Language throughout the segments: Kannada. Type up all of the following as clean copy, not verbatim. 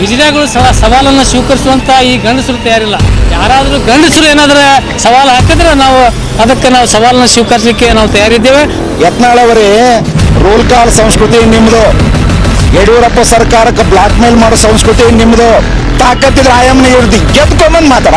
ಹಿಜಡಾಗಳು ಸವಾಲನ್ನು ಸ್ವೀಕರಿಸುವಂಥ ಈ ಗಂಡಸರು ತಯಾರಿಲ್ಲ. ಯಾರಾದರೂ ಗಂಡಸರು ಏನಾದರೂ ಸವಾಲು ಹಾಕಿದ್ರೆ ನಾವು ಅದಕ್ಕೆ ಸವಾಲನ್ನು ಸ್ವೀಕರಿಸಲಿಕ್ಕೆ ನಾವು ತಯಾರಿದ್ದೇವೆ. ಯತ್ನಾಳ್ ಅವರೇ, ರೋಲ್ ಕಾಲ್ ಸಂಸ್ಕೃತಿ ನಿಮ್ಮದು, ಯಡಿಯೂರಪ್ಪ ಸರ್ಕಾರಕ್ಕೆ ಬ್ಲಾಕ್ ಮೇಲ್ ಮಾಡೋ ಸಂಸ್ಕೃತಿ ನಿಮ್ಮದು. ತಾಕತ್ತಿದ್ರೆ ಆಯಾಮನ ಇರ್ದಿ ಗೆದ್ಕೊಂಬಂದು ಮಾತಾಡ.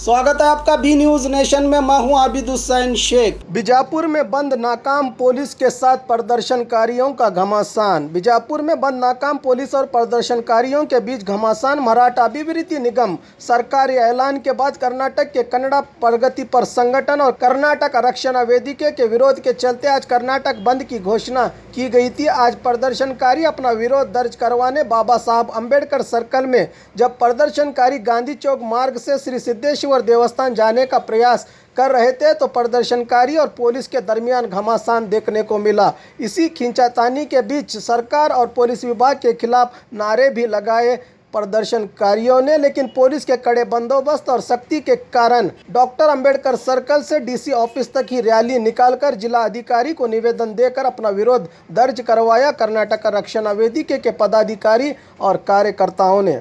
स्वागत है आपका बी न्यूज नेशन में। मैं हूं आबिद हुसैन शेख। बीजापुर में बंद नाकाम पुलिस के साथ प्रदर्शनकारियों का घमासान। बीजापुर में बंद नाकाम पुलिस और प्रदर्शनकारियों के बीच घमासान। मराठा अभिवृद्धि निगम सरकारी ऐलान के बाद कर्नाटक के कन्नड़ा प्रगतिपर संगठन और कर्नाटक आरक्षण वेदिका के विरोध के चलते आज कर्नाटक बंद की घोषणा की गई थी। आज प्रदर्शनकारी अपना विरोध दर्ज करवाने बाबा साहब अम्बेडकर सर्कल में जब प्रदर्शनकारी गांधी चौक मार्ग से श्री सिद्धेश्वर देवस्थान जाने का प्रयास कर रहे थे तो प्रदर्शनकारी और पुलिस के दरमियान घमासान देखने को मिला। इसी खींचातानी के बीच सरकार और पुलिस विभाग के खिलाफ नारे भी लगाए प्रदर्शनकारियों ने, लेकिन पुलिस के कड़े बंदोबस्त और सख्ती के कारण डॉक्टर अंबेडकर सर्कल से डीसी ऑफिस तक ही रैली निकालकर जिला अधिकारी को निवेदन देकर अपना विरोध दर्ज करवाया। कर्नाटक आरक्षण वेदिका के पदाधिकारी और कार्यकर्ताओं ने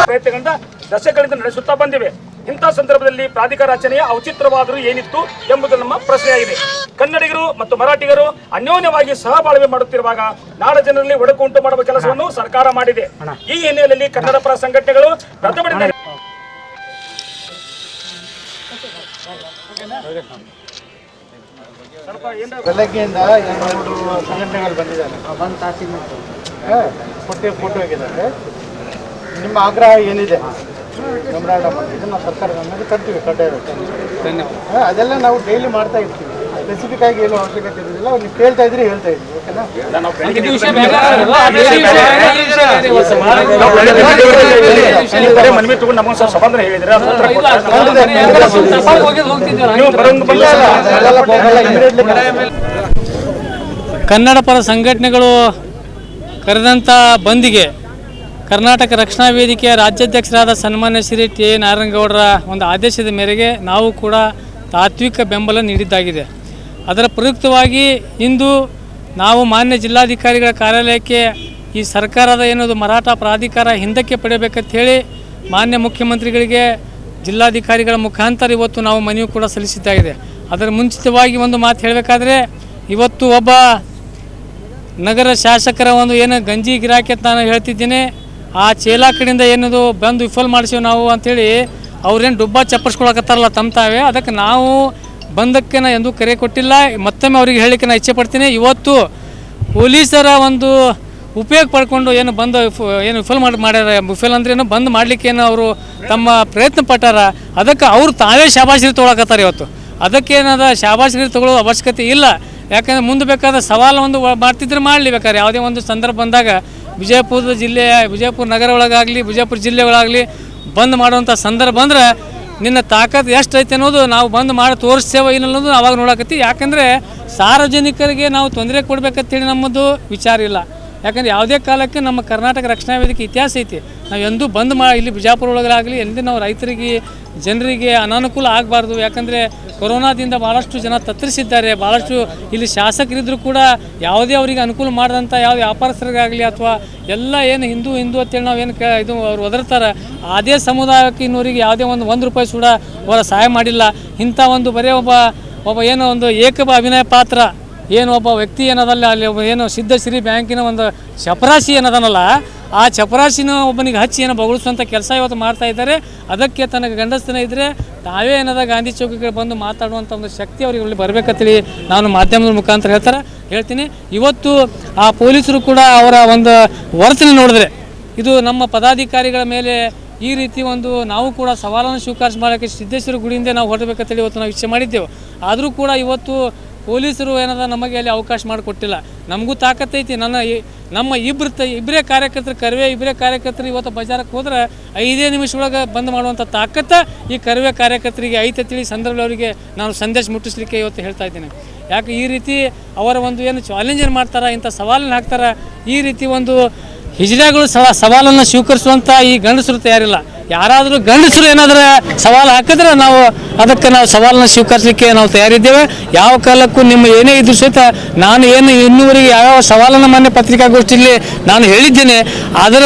ಪ್ರಯತ್ನಗಳಿಂದ ದಶಕಗಳಿಂದ ನಡೆಸುತ್ತಾ ಬಂದಿವೆ. ಇಂಥ ಸಂದರ್ಭದಲ್ಲಿ ಪ್ರಾಧಿಕಾರ ರಚನೆಯ ಔಚಿತ್ಯವಾದರೂ ಏನಿತ್ತು ಎಂಬುದು ನಮ್ಮ ಪ್ರಶ್ನೆಯಾಗಿದೆ. ಕನ್ನಡಿಗರು ಮತ್ತು ಮರಾಠಿಗರು ಅನ್ಯೋನ್ಯವಾಗಿ ಸಹಬಾಳ್ವೆ ಮಾಡುತ್ತಿರುವಾಗ ನಾಡ ಜನರಲ್ಲಿ ಒಡಕು ಉಂಟು ಮಾಡುವ ಕೆಲಸವನ್ನು ಸರ್ಕಾರ ಮಾಡಿದೆ. ಈ ಹಿನ್ನೆಲೆಯಲ್ಲಿ ಕನ್ನಡ ಪರ ಸಂಘಟನೆಗಳು ಪ್ರತಿಭಟನೆ ಬೆಳಗ್ಗೆಯಿಂದ 200 ಸಂಘಟನೆಗಳು ಬಂದಿದ್ದಾರೆ. ಫೋಟೋ ಹಾಕಿದ್ದಾರೆ. ನಿಮ್ಮ ಆಗ್ರಹ ಏನಿದೆ ಇದನ್ನು ಸರ್ಕಾರದ ಮೇಲೆ ತರ್ತೀವಿ ಕಡ್ಡಾಯ. ಅದೆಲ್ಲ ನಾವು ಡೈಲಿ ಮಾಡ್ತಾ ಇರ್ತೀವಿ. ಸ್ಪೆಸಿಫಿಕ್ ಆಗಿ ಏನು ಅವಶ್ಯಕತೆ ಇರೋದಿಲ್ಲ. ನೀವು ಕೇಳ್ತಾ ಇದ್ರಿ ಹೇಳ್ತಾ ಇದ್ರಿ. ಓಕೆನಾ? ಮನವಿ ತಗೊಂಡು ನಮ್ಮ ಸಭಾಂತರ ಹೇಳಿದ್ರೆ ಕನ್ನಡ ಪರ ಸಂಘಟನೆಗಳು ಕರೆದಂಥ ಬಂದಿಗೆ ಕರ್ನಾಟಕ ರಕ್ಷಣಾ ವೇದಿಕೆಯ ರಾಜ್ಯಾಧ್ಯಕ್ಷರಾದ ಸನ್ಮಾನ್ಯ ಶ್ರೀ ಟಿ ಎ ನಾರಾಯಣಗೌಡರ ಒಂದು ಆದೇಶದ ಮೇರೆಗೆ ನಾವು ಕೂಡ ತಾತ್ವಿಕ ಬೆಂಬಲ ನೀಡಿದ್ದಾಗಿದೆ. ಅದರ ಪ್ರಯುಕ್ತವಾಗಿ ಇಂದು ನಾವು ಮಾನ್ಯ ಜಿಲ್ಲಾಧಿಕಾರಿಗಳ ಕಾರ್ಯಾಲಯಕ್ಕೆ ಈ ಸರ್ಕಾರದ ಏನದು ಮರಾಠ ಪ್ರಾಧಿಕಾರ ಹಿಂದಕ್ಕೆ ಪಡೆಯಬೇಕಂತ ಹೇಳಿ ಮಾನ್ಯ ಮುಖ್ಯಮಂತ್ರಿಗಳಿಗೆ ಜಿಲ್ಲಾಧಿಕಾರಿಗಳ ಮುಖಾಂತರ ಇವತ್ತು ನಾವು ಮನವಿ ಕೂಡ ಸಲ್ಲಿಸಿದ್ದಾಗಿದೆ. ಅದರ ಮುಂಚಿತವಾಗಿ ಒಂದು ಮಾತು ಹೇಳಬೇಕಾದ್ರೆ ಇವತ್ತು ಒಬ್ಬ ನಗರ ಶಾಸಕರ ಒಂದು ಏನು ಗಂಜಿ ಗಿರಾಕಿ ಅಂತ ನಾನು ಹೇಳ್ತಿದ್ದೇನೆ. ಆ ಚೇಲಾ ಕಡೆಯಿಂದ ಏನದು ಬಂದು ವಿಫಲ್ ಮಾಡಿಸಿವಿ ನಾವು ಅಂಥೇಳಿ ಅವ್ರೇನು ಡುಬ್ಬ ಚಪ್ಪರ್ಸ್ಕೊಳಕತ್ತಾರಲ್ಲ ತಮ್ಮ ತಾವೇ. ಅದಕ್ಕೆ ನಾವು ಬಂದಕ್ಕೆ ನಾನು ಎಂದೂ ಕರೆ ಕೊಟ್ಟಿಲ್ಲ. ಮತ್ತೊಮ್ಮೆ ಅವರಿಗೆ ಹೇಳಲಿಕ್ಕೆ ನಾನು ಇಚ್ಛೆ ಪಡ್ತೀನಿ. ಇವತ್ತು ಪೊಲೀಸರ ಒಂದು ಉಪಯೋಗ ಪಡ್ಕೊಂಡು ಏನು ಬಂದು ಏನು ಮಾಡ್ಯಾರ. ವಿಫಲ್ ಅಂದ್ರೆ ಏನು ಬಂದ್ ಮಾಡಲಿಕ್ಕೆ ಏನು ಅವರು ತಮ್ಮ ಪ್ರಯತ್ನ ಪಟ್ಟಾರ. ಅದಕ್ಕೆ ಅವರು ತಾವೇ ಶಾಬಾಶ್ರಿ ತೊಗೊಳಕತ್ತಾರೆ ಇವತ್ತು. ಅದಕ್ಕೇನದ ಶಾಬಾಶ್ರಿ ತೊಗೊಳ್ಳೋ ಅವಶ್ಯಕತೆ ಇಲ್ಲ. ಯಾಕಂದರೆ ಮುಂದೆ ಬೇಕಾದ ಸವಾಲು ಒಂದು ಮಾಡ್ತಿದ್ರೆ ಮಾಡಲಿ. ಬೇಕಾದ್ರೆ ಯಾವುದೇ ಒಂದು ಸಂದರ್ಭ ಬಂದಾಗ ವಿಜಯಪುರ ಜಿಲ್ಲೆಯ ವಿಜಯಪುರ ನಗರ ಒಳಗಾಗಲಿ ವಿಜಯಪುರ ಜಿಲ್ಲೆ ಒಳಗಾಗಲಿ ಬಂದ್ ಮಾಡುವಂಥ ಸಂದರ್ಭ ಅಂದ್ರೆ ನಿನ್ನ ತಾಕತ್ತು ಎಷ್ಟು ಐತೆ ಅನ್ನೋದು ನಾವು ಬಂದ್ ಮಾಡಿ ತೋರಿಸ್ತೇವೆ ಇಲ್ಲ ಅನ್ನೋದು ಅವಾಗ ನೋಡಕತ್ತಿ. ಯಾಕಂದರೆ ಸಾರ್ವಜನಿಕರಿಗೆ ನಾವು ತೊಂದರೆ ಕೊಡಬೇಕಂತೇಳಿ ನಮ್ಮದು ವಿಚಾರ ಇಲ್ಲ. ಯಾಕಂದರೆ ಯಾವುದೇ ಕಾಲಕ್ಕೆ ನಮ್ಮ ಕರ್ನಾಟಕ ರಕ್ಷಣಾ ವೇದಿಕೆ ಇತಿಹಾಸ ಐತಿ. ನಾವು ಎಂದೂ ಬಂದ್ ಇಲ್ಲಿ ಬಿಜಾಪುರ ಒಳಗಾಗಲಿ ಎಂದೂ ನಾವು ರೈತರಿಗೆ ಜನರಿಗೆ ಅನಾನುಕೂಲ ಆಗಬಾರ್ದು. ಯಾಕಂದರೆ ಕೊರೋನಾದಿಂದ ಭಾಳಷ್ಟು ಜನ ತತ್ತರಿಸಿದ್ದಾರೆ. ಭಾಳಷ್ಟು ಇಲ್ಲಿ ಶಾಸಕರಿದ್ದರೂ ಕೂಡ ಯಾವುದೇ ಅವರಿಗೆ ಅನುಕೂಲ ಮಾಡಿದಂಥ ಯಾವುದೇ ವ್ಯಾಪಾರಸ್ಥರಿಗಾಗಲಿ ಅಥವಾ ಎಲ್ಲ ಏನು ಹಿಂದೂ ಅಂತೇಳಿ ನಾವು ಏನು ಇದು ಅವ್ರು ಒದರ್ತಾರೆ ಅದೇ ಸಮುದಾಯಕ್ಕೆ ಇನ್ನೂರಿಗೆ ಯಾವುದೇ ಒಂದು ರೂಪಾಯಿ ಕೂಡ ಅವರ ಸಹಾಯ ಮಾಡಿಲ್ಲ. ಇಂಥ ಒಂದು ಬರೀ ಒಬ್ಬ ಏನೋ ಒಂದು ಅಭಿನಯ ಪಾತ್ರ ಏನು ಒಬ್ಬ ವ್ಯಕ್ತಿ ಏನದಲ್ಲ ಅಲ್ಲಿ ಒಬ್ಬ ಏನು ಸಿದ್ಧಶ್ರೀ ಬ್ಯಾಂಕಿನ ಒಂದು ಚಪರಾಶಿ ಏನದನಲ್ಲ ಆ ಚಪರಾಶಿನ ಒಬ್ಬನಿಗೆ ಹಚ್ಚಿ ಏನೋ ಬಗಳಿಸುವಂಥ ಕೆಲಸ ಇವತ್ತು ಮಾಡ್ತಾ ಇದ್ದಾರೆ. ಅದಕ್ಕೆ ತನಗೆ ಗಂಡಸ್ತನ ಇದ್ದರೆ ತಾವೇ ಏನದ ಗಾಂಧಿ ಚೌಕಿಗೆ ಬಂದು ಮಾತಾಡುವಂಥ ಒಂದು ಶಕ್ತಿ ಅವ್ರಿಗೆ ಇಲ್ಲಿ ಬರಬೇಕಂತೇಳಿ ನಾನು ಮಾಧ್ಯಮದ ಮುಖಾಂತರ ಹೇಳ್ತೀನಿ. ಇವತ್ತು ಆ ಪೊಲೀಸರು ಕೂಡ ಅವರ ಒಂದು ವರ್ತನೆ ನೋಡಿದ್ರೆ ಇದು ನಮ್ಮ ಪದಾಧಿಕಾರಿಗಳ ಮೇಲೆ ಈ ರೀತಿ ಒಂದು ನಾವು ಕೂಡ ಸವಾಲನ್ನು ಸ್ವೀಕರಿಸಿ ಮಾಡೋಕ್ಕೆ ಸಿದ್ದೇಶ್ವರ ಗುಡಿಯಿಂದ ನಾವು ಹೊರಡಬೇಕಂತೇಳಿ ಇವತ್ತು ನಾವು ಇಚ್ಛೆ ಮಾಡಿದ್ದೆವು. ಆದರೂ ಕೂಡ ಇವತ್ತು ಪೊಲೀಸರು ಏನದ ನಮಗೆ ಅಲ್ಲಿ ಅವಕಾಶ ಮಾಡಿಕೊಟ್ಟಿಲ್ಲ. ನಮಗೂ ತಾಕತ್ತೈತಿ. ನಮ್ಮ ಇಬ್ಬರೇ ಕಾರ್ಯಕರ್ತರು ಇವತ್ತು ಬಜಾರಕ್ಕೆ ಹೋದ್ರೆ 5 ನಿಮಿಷ ಒಳಗೆ ಬಂದ್ ಮಾಡುವಂಥ ತಾಕತ್ತ ಈ ಕರ್ವೆ ಕಾರ್ಯಕರ್ತರಿಗೆ ಐತೆ ತಿಳಿ ಸಂದರ್ಭದಲ್ಲಿ ಅವರಿಗೆ ನಾನು ಸಂದೇಶ ಮುಟ್ಟಿಸ್ಲಿಕ್ಕೆ ಇವತ್ತು ಹೇಳ್ತಾ ಇದ್ದೀನಿ. ಯಾಕೆ ಈ ರೀತಿ ಅವರ ಒಂದು ಏನು ಚಾಲೆಂಜನ್ನು ಮಾಡ್ತಾರೆ, ಇಂಥ ಸವಾಲನ್ನು ಹಾಕ್ತಾರೆ. ಈ ರೀತಿ ಒಂದು ಹಿಜ್ರಾಗಳು ಸವಾಲನ್ನು ಸ್ವೀಕರಿಸುವಂಥ ಈ ಗಂಡಸರು ತಯಾರಿಲ್ಲ. ಯಾರಾದರೂ ಗಂಡಸರು ಏನಾದರೂ ಸವಾಲು ಹಾಕಿದ್ರೆ ನಾವು ಅದಕ್ಕೆ ಸವಾಲನ್ನು ಸ್ವೀಕರಿಸಲಿಕ್ಕೆ ನಾವು ತಯಾರಿದ್ದೇವೆ. ಯಾವ ಕಾಲಕ್ಕೂ ನಿಮ್ಮ ಏನೇ ಇದ್ರೂ ಸಹಿತ ನಾನು ಏನು ಇನ್ನೂವರೆಗೆ ಯಾವ್ಯಾವ ಸವಾಲನ್ನು ಮೊನ್ನೆ ಪತ್ರಿಕಾಗೋಷ್ಠಿಯಲ್ಲಿ ನಾನು ಹೇಳಿದ್ದೇನೆ ಅದರ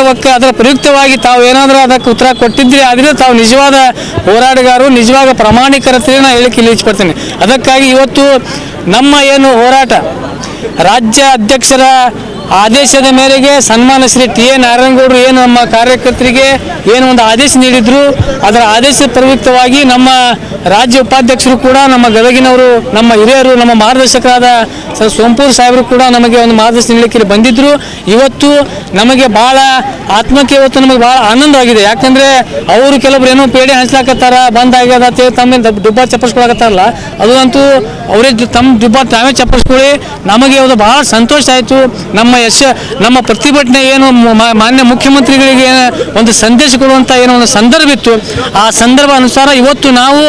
ಪ್ರಯುಕ್ತವಾಗಿ ತಾವು ಏನಾದರೂ ಅದಕ್ಕೆ ಉತ್ತರ ಕೊಟ್ಟಿದ್ರೆ ಆದರೆ ತಾವು ನಿಜವಾದ ಹೋರಾಟಗಾರರು, ನಿಜವಾದ ಪ್ರಾಮಾಣಿಕರತೆ ನಾನು ಹೇಳಿಕ್ಕೆ ಇಲ್ಲಿ ಇಚ್ಛಪಡ್ತೇನೆ. ಅದಕ್ಕಾಗಿ ಇವತ್ತು ನಮ್ಮ ಏನು ಹೋರಾಟ ರಾಜ್ಯ ಅಧ್ಯಕ್ಷರ ಆದೇಶದ ಮೇರೆಗೆ ಸನ್ಮಾನ್ಯ ಶ್ರೀ ಟಿ ಎ ನಾರಾಯಣಗೌಡರು ಏನು ನಮ್ಮ ಕಾರ್ಯಕರ್ತರಿಗೆ ಏನು ಒಂದು ಆದೇಶ ನೀಡಿದ್ರು ಅದರ ಆದೇಶದ ಪ್ರಯುಕ್ತವಾಗಿ ನಮ್ಮ ರಾಜ್ಯ ಉಪಾಧ್ಯಕ್ಷರು ಕೂಡ ನಮ್ಮ ಗದಗಿನವರು, ನಮ್ಮ ಹಿರಿಯರು, ನಮ್ಮ ಮಾರ್ಗದರ್ಶಕರಾದ ಸರ್ ಸೋಂಪೂರ್ ಸಾಹೇಬರು ಕೂಡ ನಮಗೆ ಒಂದು ಮಾರ್ಗದರ್ಶನ ನೀಡಲಿಕ್ಕೆ ಬಂದಿದ್ದರು. ಇವತ್ತು ನಮಗೆ ಭಾಳ ಆತ್ಮಕ್ಕೆ ಇವತ್ತು ನಮಗೆ ಭಾಳ ಆನಂದವಾಗಿದೆ. ಯಾಕಂದರೆ ಅವರು ಕೆಲವರು ಏನೋ ಪೇಡೆ ಹಂಚ್ಲಾಕತ್ತಾರ, ಬಂದಾಗ್ಯದ ಅಂತೇಳಿ ತಮ್ಮ ಡುಬ್ಬ ಚಪ್ಪರ್ಸ್ಕೊಳಕತ್ತಾರಲ್ಲ ಅದು ಅಂತೂ ಅವರೇ ತಮ್ಮ ಡುಬ್ಬ ತಾವೇ ಚಪ್ಪರ್ಸ್ಕೊಳ್ಳಿ. ನಮಗೆ ಅದು ಭಾಳ ಸಂತೋಷ ಆಯಿತು. ನಮ್ಮ ಪ್ರತಿಭಟನೆ ಏನು ಮಾನ್ಯ ಮುಖ್ಯಮಂತ್ರಿಗಳಿಗೆ ಒಂದು ಸಂದೇಶ ಕೊಡುವಂಥ ಏನೋ ಒಂದು ಸಂದರ್ಭ ಇತ್ತು. ಆ ಸಂದರ್ಭ ಅನುಸಾರ ಇವತ್ತು ನಾವು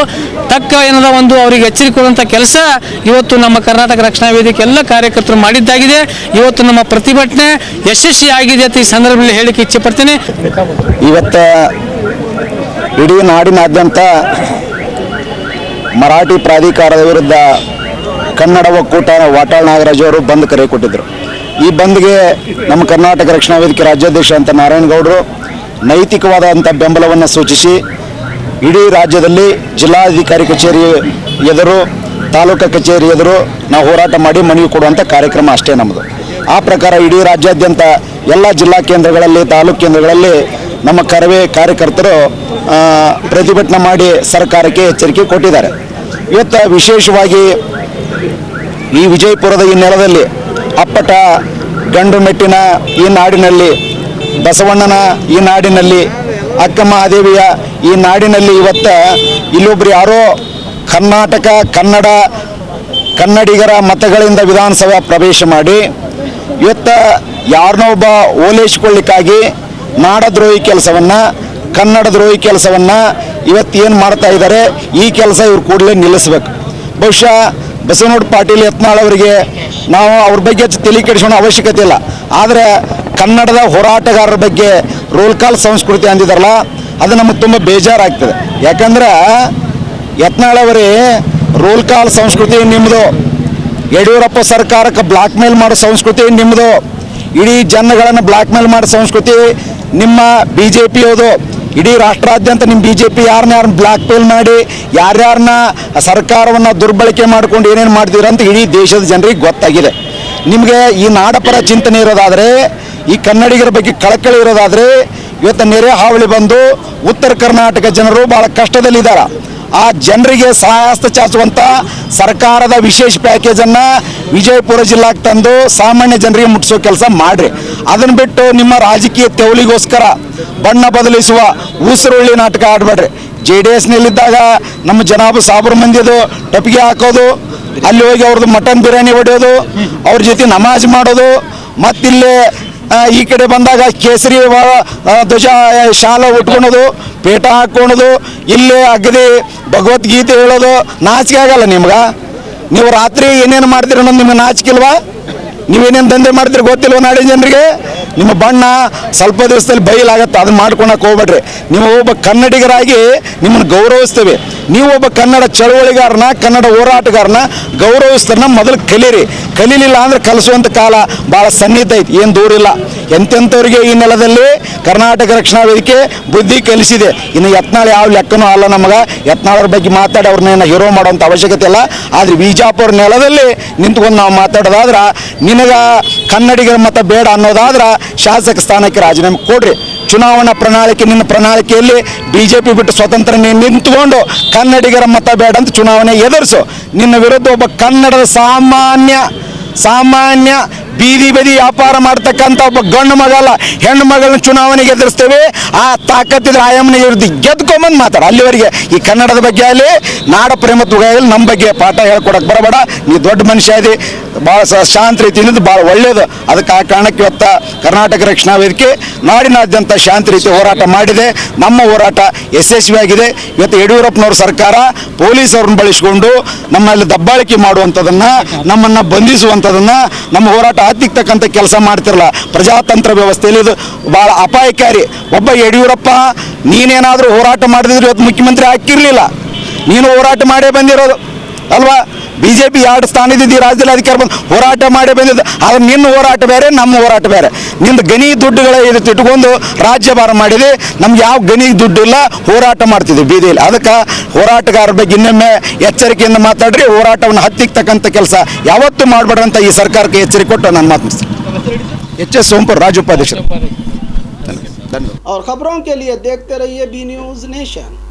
ತಕ್ಕ ಏನದ ಒಂದು ಅವರಿಗೆ ಎಚ್ಚರಿಕೆ ಕೊಡುವಂಥ ಕೆಲಸ ಇವತ್ತು ನಮ್ಮ ಕರ್ನಾಟಕ ರಕ್ಷಣಾ ವೇದಿಕೆ ಎಲ್ಲ ಕಾರ್ಯಕರ್ತರು ಮಾಡಿದ್ದಾಗಿದೆ. ಇವತ್ತು ನಮ್ಮ ಪ್ರತಿಭಟನೆ ಯಶಸ್ವಿಯಾಗಿದೆ ಅಂತ ಈ ಸಂದರ್ಭದಲ್ಲಿ ಹೇಳಿಕ್ಕೆ ಇಚ್ಛೆ ಪಡ್ತೇನೆ. ಇವತ್ತು ಇಡೀ ನಾಡಿನಾದ್ಯಂತ ಮರಾಠಿ ಪ್ರಾಧಿಕಾರದ ವಿರುದ್ಧ ಕನ್ನಡ ಒಕ್ಕೂಟ ವಾಟಾಳ್ ನಾಗರಾಜ್ ಅವರು ಬಂದ್ ಕರೆ ಕೊಟ್ಟಿದ್ದರು. ಈ ಬಂದ್ಗೆ ನಮ್ಮ ಕರ್ನಾಟಕ ರಕ್ಷಣಾ ವೇದಿಕೆ ರಾಜ್ಯಾಧ್ಯಕ್ಷ ಅಂತ ನಾರಾಯಣಗೌಡರು ನೈತಿಕವಾದಂಥ ಬೆಂಬಲವನ್ನು ಸೂಚಿಸಿ ಇಡೀ ರಾಜ್ಯದಲ್ಲಿ ಜಿಲ್ಲಾಧಿಕಾರಿ ಕಚೇರಿ ಎದುರು ತಾಲೂಕು ಕಚೇರಿ ಎದುರು ನಾವು ಹೋರಾಟ ಮಾಡಿ ಮನವಿ ಕೊಡುವಂಥ ಕಾರ್ಯಕ್ರಮ ಅಷ್ಟೇ ನಮ್ಮದು. ಆ ಪ್ರಕಾರ ಇಡೀ ರಾಜ್ಯಾದ್ಯಂತ ಎಲ್ಲ ಜಿಲ್ಲಾ ಕೇಂದ್ರಗಳಲ್ಲಿ ತಾಲೂಕು ಕೇಂದ್ರಗಳಲ್ಲಿ ನಮ್ಮ ಕರವೇ ಕಾರ್ಯಕರ್ತರು ಪ್ರತಿಭಟನೆ ಮಾಡಿ ಸರ್ಕಾರಕ್ಕೆ ಎಚ್ಚರಿಕೆ ಕೊಟ್ಟಿದ್ದಾರೆ. ಇವತ್ತು ವಿಶೇಷವಾಗಿ ಈ ವಿಜಯಪುರದ ಈ ನೆಲದಲ್ಲಿ ಅಪ್ಪಟ ಗಂಡು ಮೆಟ್ಟಿನ ಈ ನಾಡಿನಲ್ಲಿ, ಬಸವಣ್ಣನ ಈ ನಾಡಿನಲ್ಲಿ, ಅಕ್ಕ ಮಹಾದೇವಿಯ ಈ ನಾಡಿನಲ್ಲಿ ಇವತ್ತು ಇಲ್ಲೊಬ್ರು ಯಾರೋ ಕರ್ನಾಟಕ ಕನ್ನಡಿಗರ ಮತಗಳಿಂದ ವಿಧಾನಸಭೆ ಪ್ರವೇಶ ಮಾಡಿ ಇವತ್ತು ಯಾರನ್ನೋ ಒಬ್ಬ ಓಲೈಸಿಕೊಳ್ಳಿಕ್ಕಾಗಿ ನಾಡದ್ರೋಹಿ ಕೆಲಸವನ್ನು, ಕನ್ನಡ ದ್ರೋಹಿ ಕೆಲಸವನ್ನು ಇವತ್ತು ಏನು ಮಾಡ್ತಾ ಇದ್ದಾರೆ, ಈ ಕೆಲಸ ಇವ್ರು ಕೂಡಲೇ ನಿಲ್ಲಿಸ್ಬೇಕು. ಬಹುಶಃ ಬಸವನಗೌಡ ಪಾಟೀಲ್ ಯತ್ನಾಳ್ ಅವರಿಗೆ ನಾವು ಅವ್ರ ಬಗ್ಗೆ ತಲೆ ಕೆಡಿಸೋಣ ಅವಶ್ಯಕತೆ ಇಲ್ಲ. ಆದರೆ ಕನ್ನಡದ ಹೋರಾಟಗಾರರ ಬಗ್ಗೆ ರೋಲ್ ಕಾಲ್ ಸಂಸ್ಕೃತಿ ಅಂದಿದಾರಲ್ಲ, ಅದು ನಮಗೆ ತುಂಬ ಬೇಜಾರಾಗ್ತದೆ. ಯಾಕಂದ್ರೆ ಯತ್ನಾಳ್ ಅವರೇ ರೋಲ್ ಕಾಲ್ ಸಂಸ್ಕೃತಿ ನಿಮ್ಮದು, ಯಡಿಯೂರಪ್ಪ ಸರ್ಕಾರಕ್ಕೆ ಬ್ಲಾಕ್ ಮೇಲ್ ಮಾಡೋ ಸಂಸ್ಕೃತಿ ನಿಮ್ಮದು, ಇಡೀ ಜನಗಳನ್ನು ಬ್ಲಾಕ್ ಮೇಲ್ ಮಾಡೋ ಸಂಸ್ಕೃತಿ ನಿಮ್ಮ BJP ಯದು. ಇಡೀ ರಾಷ್ಟ್ರಾದ್ಯಂತ ನಿಮ್ಮ BJP ಯಾರನ್ನ ಬ್ಲಾಕ್ ಮೇಲ್ ಮಾಡಿ ಯಾರ್ಯಾರನ್ನ ಸರ್ಕಾರವನ್ನು ದುರ್ಬಳಕೆ ಮಾಡ್ಕೊಂಡು ಏನೇನು ಮಾಡ್ತೀರ ಅಂತ ಇಡೀ ದೇಶದ ಜನರಿಗೆ ಗೊತ್ತಾಗಿದೆ. ನಿಮಗೆ ಈ ನಾಡಪರ ಚಿಂತನೆ ಇರೋದಾದರೆ, ಈ ಕನ್ನಡಿಗರ ಬಗ್ಗೆ ಕಳಕಳಿ ಇರೋದಾದರೆ, ಇವತ್ತು ನೆರೆ ಹಾವಳಿ ಬಂದು ಉತ್ತರ ಕರ್ನಾಟಕ ಜನರು ಭಾಳ ಕಷ್ಟದಲ್ಲಿದ್ದಾರೆ. ಆ ಜನರಿಗೆ ಸಹಾಯಹಸ್ತ ಚಾಚುವಂಥ ಸರ್ಕಾರದ ವಿಶೇಷ ಪ್ಯಾಕೇಜನ್ನು ವಿಜಯಪುರ ಜಿಲ್ಲಾಕ್ಕೆ ತಂದು ಸಾಮಾನ್ಯ ಜನರಿಗೆ ಮುಟ್ಟಿಸೋ ಕೆಲಸ ಮಾಡಿರಿ. ಅದನ್ನು ಬಿಟ್ಟು ನಿಮ್ಮ ರಾಜಕೀಯ ತೆವಲಿಗೋಸ್ಕರ ಬಣ್ಣ ಬದಲಿಸುವ ಉಸಿರುಳ್ಳಿ ನಾಟಕ ಆಡಬೇಡ್ರಿ. JDSನಲ್ಲಿದ್ದಾಗ ನಮ್ಮ ಜನಾಬ್ ಸಾಬ್ರ ಮಂದಿದು ಟಪಿಗೆ ಹಾಕೋದು, ಅಲ್ಲಿ ಹೋಗಿ ಅವ್ರದ್ದು ಮಟನ್ ಬಿರಿಯಾನಿ ಹೊಡೆಯೋದು, ಅವ್ರ ಜೊತೆ ನಮಾಜ್ ಮಾಡೋದು, ಮತ್ತಿಲ್ಲೇ ಈ ಕಡೆ ಬಂದಾಗ ಕೇಸರಿ ಧ್ವಜ ಶಾಲ ಉಟ್ಕೊಳೋದು, ಪೇಟ ಹಾಕ್ಕೊಳೋದು, ಇಲ್ಲೇ ಅಗದಿ ಭಗವದ್ಗೀತೆ ಹೇಳೋದು ನಾಚಿಕೆ ಆಗಲ್ಲ ನಿಮ್ಗೆ? ನೀವು ರಾತ್ರಿ ಏನೇನು ಮಾಡ್ತೀರ ಅನ್ನೋದು ನಿಮ್ಗೆ ನಾಚಿಕಿಲ್ವಾ? ನೀವೇನೇನು ದಂಧೆ ಮಾಡ್ತೀರಿ ಗೊತ್ತಿಲ್ವ ನಾಡಿನ ಜನರಿಗೆ? ನಿಮ್ಮ ಬಣ್ಣ ಸ್ವಲ್ಪ ದಿವಸದಲ್ಲಿ ಬಯಲಾಗತ್ತೆ, ಅದನ್ನ ಮಾಡ್ಕೊಳಕ್ಕೆ ಹೋಗ್ಬೇಡ್ರಿ. ನೀವು ಒಬ್ಬ ಕನ್ನಡಿಗರಾಗಿ ನಿಮ್ಮನ್ನು ಗೌರವಿಸ್ತೇವೆ. ನೀವು ಒಬ್ಬ ಕನ್ನಡ ಚಳವಳಿಗಾರನ, ಕನ್ನಡ ಹೋರಾಟಗಾರನ ಗೌರವಿಸ್ತಾರನ್ನ ಮೊದಲು ಕಲೀರಿ. ಕಲೀಲಿಲ್ಲ ಅಂದರೆ ಕಲಿಸುವಂಥ ಕಾಲ ಭಾಳ ಸನ್ನಿಹಿತ ಐತಿ, ಏನು ದೂರಿಲ್ಲ. ಎಂತೆಂಥವ್ರಿಗೆ ಈ ನೆಲದಲ್ಲಿ ಕರ್ನಾಟಕ ರಕ್ಷಣಾ ವೇದಿಕೆ ಬುದ್ಧಿ ಕಲಿಸಿದೆ. ಇನ್ನು ಯತ್ನಾಳ್ ಯಾವ ಲೆಕ್ಕನೂ ಅಲ್ಲ ನಮಗೆ. ಯತ್ನಾಳವ್ರ ಬಗ್ಗೆ ಮಾತಾಡಿ ಅವ್ರನ್ನೇನು ಹೀರೋ ಮಾಡೋವಂಥ ಅವಶ್ಯಕತೆ ಇಲ್ಲ. ಆದರೆ ವಿಜಾಪುರ ನೆಲದಲ್ಲಿ ನಿಂತ್ಕೊಂಡು ನಾವು ಮಾತಾಡೋದಾದ್ರೆ, ನಿನಗೆ ಕನ್ನಡಿಗರ ಮತ ಬೇಡ ಅನ್ನೋದಾದ್ರೆ ಶಾಸಕ ಸ್ಥಾನಕ್ಕೆ ರಾಜೀನಾಮೆ ಕೊಡ್ರಿ. ಚುನಾವಣಾ ಪ್ರಣಾಳಿಕೆ, ನಿನ್ನ ಪ್ರಣಾಳಿಕೆಯಲ್ಲಿ BJP ಬಿಟ್ಟು ಸ್ವತಂತ್ರ ನಿಂತುಕೊಂಡು ಕನ್ನಡಿಗರ ಮತ ಬೇಡ ಅಂತ ಚುನಾವಣೆ ಎದುರಿಸು. ನಿನ್ನ ವಿರುದ್ಧ ಒಬ್ಬ ಕನ್ನಡದ ಸಾಮಾನ್ಯ ಬೀದಿ ಬದಿ ವ್ಯಾಪಾರ ಮಾಡ್ತಕ್ಕಂಥ ಒಬ್ಬ ಗಂಡು ಮಗಲ್ಲ, ಹೆಣ್ಣು ಮಗಳನ್ನ ಚುನಾವಣೆಗೆ ಎದುರಿಸ್ತೇವೆ. ಆ ತಾಕತ್ತಿದ್ರೆ ಆಯಮ್ಮನ ವಿರುದ್ಧ ಗೆದ್ಕೊಂಬಂದು ಮಾತಾಡ. ಅಲ್ಲಿವರೆಗೆ ಈ ಕನ್ನಡದ ಬಗ್ಗೆ ಆಗಲಿ, ನಾಡ ಪ್ರೇಮತ್ವದಲ್ಲಿ ನಮ್ಮ ಬಗ್ಗೆ ಪಾಠ ಹೇಳ್ಕೊಡಕ್ಕೆ ಬರಬೇಡ. ನೀ ದೊಡ್ಡ ಮನುಷ್ಯ ಇದಿ, ಭಾಳ ಶಾಂತ ರೀತಿಯಿಂದ ಭಾಳ ಒಳ್ಳೆಯದು. ಅದಕ್ಕೆ ಆ ಕಾರಣಕ್ಕೆ ಇವತ್ತು ಕರ್ನಾಟಕ ರಕ್ಷಣಾ ವೇದಿಕೆ ನಾಡಿನಾದ್ಯಂತ ಶಾಂತ ರೀತಿ ಹೋರಾಟ ಮಾಡಿದೆ. ನಮ್ಮ ಹೋರಾಟ ಯಶಸ್ವಿಯಾಗಿದೆ. ಇವತ್ತು ಯಡಿಯೂರಪ್ಪನವ್ರ ಸರ್ಕಾರ ಪೊಲೀಸವ್ರನ್ನ ಬಳಸಿಕೊಂಡು ನಮ್ಮಲ್ಲಿ ದಬ್ಬಾಳಿಕೆ ಮಾಡುವಂಥದ್ದನ್ನು, ನಮ್ಮನ್ನು ಬಂಧಿಸುವಂಥದ್ದನ್ನು, ನಮ್ಮ ಹೋರಾಟ ಹತ್ತಿಕ್ಕತಕ್ಕಂಥ ಕೆಲಸ ಮಾಡ್ತಿರಲ್ಲ. ಪ್ರಜಾತಂತ್ರ ವ್ಯವಸ್ಥೆಯಲ್ಲಿ ಇದು ಭಾಳ ಅಪಾಯಕಾರಿ. ಒಬ್ಬ ಯಡಿಯೂರಪ್ಪ ನೀನೇನಾದರೂ ಹೋರಾಟ ಮಾಡಿದ್ರೆ ಇವತ್ತು ಮುಖ್ಯಮಂತ್ರಿ ಹಾಕಿರಲಿಲ್ಲ. ನೀನು ಹೋರಾಟ ಮಾಡೇ ಬಂದಿರೋದು ಅಲ್ವಾ? BJP 2 ಸ್ಥಾನದಿದ್ದು ರಾಜ್ಯದಲ್ಲಿ ಅಧಿಕಾರ ಬಂದು ಹೋರಾಟ ಮಾಡೇ ಬಂದಿದ್ದು. ಆದರೆ ನಿನ್ನ ಹೋರಾಟ ಬೇರೆ, ನಮ್ಮ ಹೋರಾಟ ಬೇರೆ. ನಿಂದು ಗಣಿ ದುಡ್ಡುಗಳ ಇಟ್ಕೊಂಡು ರಾಜ್ಯಭಾರ ಮಾಡಿದೆ. ನಮ್ಗೆ ಯಾವ ಗಣಿ ದುಡ್ಡಿಲ್ಲ, ಹೋರಾಟ ಮಾಡ್ತಿದ್ವಿ ಬೀದಿಯಲ್ಲಿ. ಅದಕ್ಕೆ ಹೋರಾಟಗಾರರ ಬಗ್ಗೆ ಇನ್ನೊಮ್ಮೆ ಎಚ್ಚರಿಕೆಯಿಂದ ಮಾತಾಡ್ರಿ. ಹೋರಾಟವನ್ನು ಹತ್ತಿಕ್ಕತಕ್ಕಂಥ ಕೆಲಸ ಯಾವತ್ತೂ ಮಾಡಬೇಡ್ರಿ ಅಂತ ಈ ಸರ್ಕಾರಕ್ಕೆ ಎಚ್ಚರಿಕೆ ಕೊಟ್ಟು ನಾನು ಮಾತು ಮುಗಿಸ್ತೀನಿ. HS ಸೋಂಪುರ್, ರಾಜ್ಯ ಉಪಾಧ್ಯಕ್ಷರು. और खबरों के लिए देखते रहिए B News नेशन।